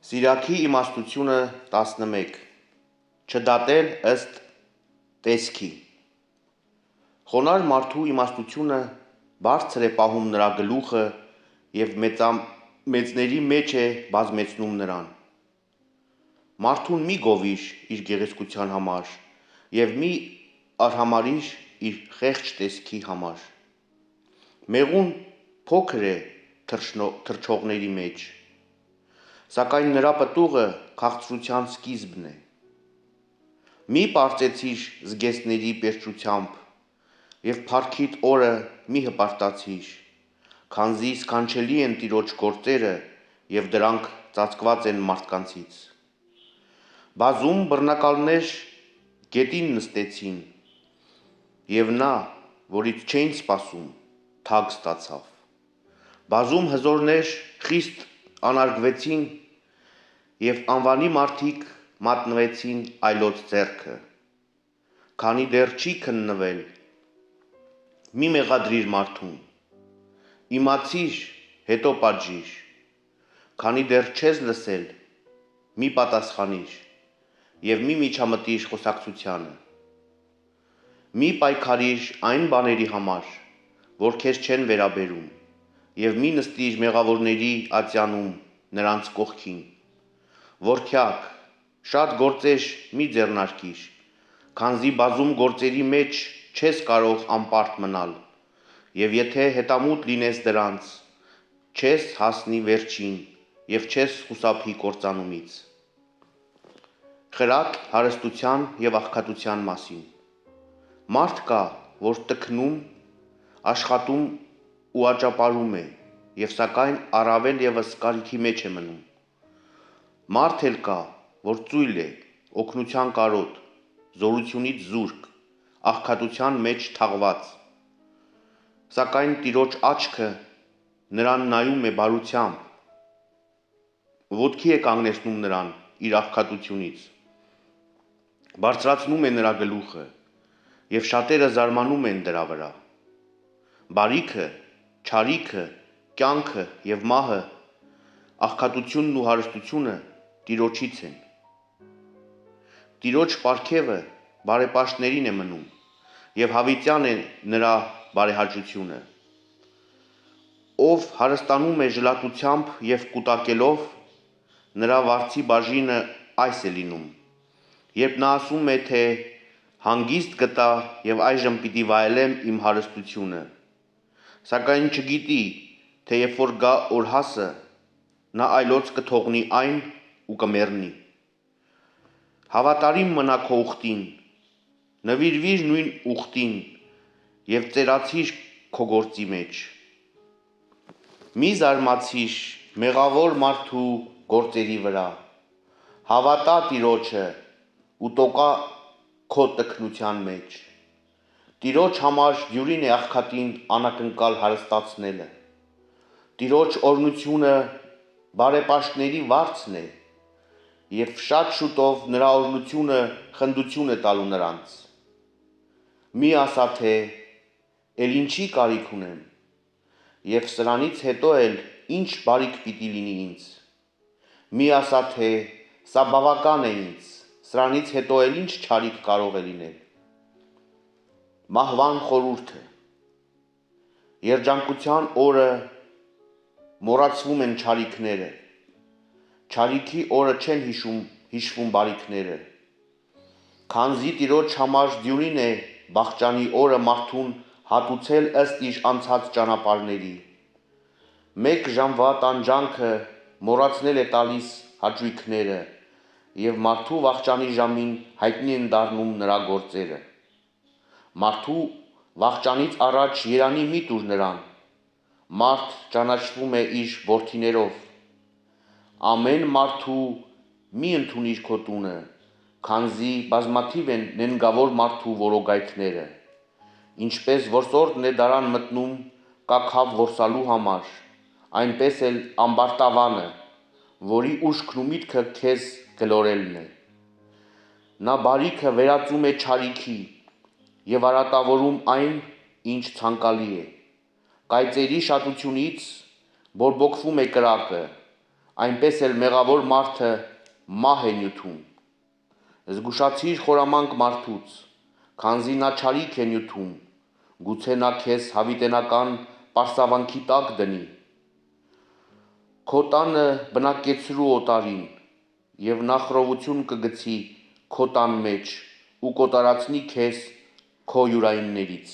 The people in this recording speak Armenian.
Սիրակի իմաստությունը 11. Չդատել ըստ տեսքի։ Խոնար մարդու իմաստությունը բարձր է պահում նրա գլուխը և մեծների մեջ է բազմեցնում նրան։ Մարդուն մի գովիր իր գեղեցկության համար և մի արհամարհիր իր խեղճ տեսքի համար։ Մեղուն փոքր է թռչողների մեջ, սակայն նրա պտուղը քաղցրության սկիզբն է։ Մի պարծեցիր զգեստների պերճությամբ և փառքիդ օրը մի հպարտացիր, քանզի սքանչելի են Տիրոջ գործերը և դրանք ծածկված են մարդկանցից։ Բազում բռնակալներ գետին նստեցին, և նա, որից չէին սպասում, թագ ստացավ։ Բազում հզորներ խիստ անարգվեցին, և անվանի մարդիկ մատնվեցին այլոց ձեռքը։ Քանի դեռ չի քննվել, մի մեղադրիր մարդուն, իմացիր, հետո պատժիր, քանի դեռ չես լսել, մի պատասխանիր և մի միջամտիր խոսակցությանը։ Մի պայքարիր այն բաների համար, որ քեզ չեն վերաբերում, և մի նստիր մեղավորների ատյանում նրանց կողքին։ Որդյակ, շատ գործեր մի ձեռնարկիր, քանզի բազում գործերի մեջ չես կարող անպարտ մնալ, և եթե հետամուտ լինես դրանց, չես հասնի վերջին և չես խուսափի կործանումից։ Խրատ հարստության և աղքատության մասին։ Մարդ կա, որ տքնում, աշխատում ու աճապարում է, և սակայն առավել ևս կարիքի մեջ է մնում։ Մարդ էլ կա, որ ծույլ է, օգնության կարոտ, զորությունից զուրկ, աղքատության մեջ թաղված, սակայն Տիրոջ աչքը նրան նայում է բարությամբ, ոտքի է կանգնեցնում նրան իր աղքատությունից, բարձրացնում է նրա գլուխը, և շատերը զարմանում են դրա վրա։ Բարիքը, չարիքը, կյանքը և մահը, աղքատությունն ու հարստությունը Տիրոջից են։ Տիրոջ պարգևը բարեպաշտներին է մնում, և հավիտյան է նրա բարեհաճությունը։ Ով հարստանում է ժլատությամբ և կուտակելով, նրա վարձի բաժինը այս է լինում, երբ նա ասում է, թե հանգիստ գտա և այժմ պիտի վայելեմ իմ հարստությունը, սակայն չգիտի, թե երբ որ գա օրհասը, նա այլոց կթողնի այն ու կմեռնի։ Հավատարիմ մնա քո ուխտին, նվիրվիր նույն ուխտին և ծերացիր քո գործի մեջ։ Մի զարմացիր մեղավոր մարդու գործերի վրա, հավատա Տիրոջը ու տոկա քո տքնության մեջ։ Տիրոջ համար դյուրին է աղքատին անակնկալ հարստացնելը։ Տիրոջ օրհնությունը բարեպաշտների վարձն է, և շատ շուտով նրա օրհնությունը խնդություն է տալու նրանց։ Մի ասա, թե «Էլ ինչի կարիք ունեմ» և սրանից հետո էլ «Ինչ բարիք պիտի լինի ինձ»։ Մի ասա, թե «Սա բավական է ինձ», սրանից հետո էլ ինչ չարիք կարող է լինել։ Մահվան խորհուրդը։ Երջանկության օրը մոռացվում են չարիքները, չարիքի օրը չեն հիշվում բարիքները։ Քանզի Տիրոջ համար դյուրին է բախճանի օրը մարդուն հատուցել ըստ իր անցած ճանապարհների։ Մեկ ժամվա տանջանքը մոռացնել է տալիս հաճույքները, և մարդու վախճանի ժամին հայտնի են դառնում նրա գործերը։ Մարդու վախճանից առաջ երանի մի տուր նրան, մարդ ճանաչվում է իր որդիներով։ Ամեն մարդու մի ընդունիր քո տունը, քանզի բազմաթիվ են նենգավոր մարդու որոգայքները։ Ինչպես որսորդն է դարան մտնում կաքավ որսալու համար, այնպես էլ ամբարտավանը, որի ուշքն ու միտքը քեզ գլորելն է։ Նա բարիքը վերածում է չարիքի և արատավորում այն, ինչ ցանկալի է։ Կայծերի շատությունից բորբոքվում է կրակը, այնպես էլ մեղավոր մարդը մահ է նյութում։ Զգուշացիր խորամանկ մարդուց, քանզի նա չարիք է նյութում, գուցե նա քեզ հավիտենական պարսավանքի տակ դնի։ Քո տանը բնակեցրու օտարին, եւ նա խռովություն կգցի քո տան մեջ ու կոտարացնի քեզ քո յուրայիններից։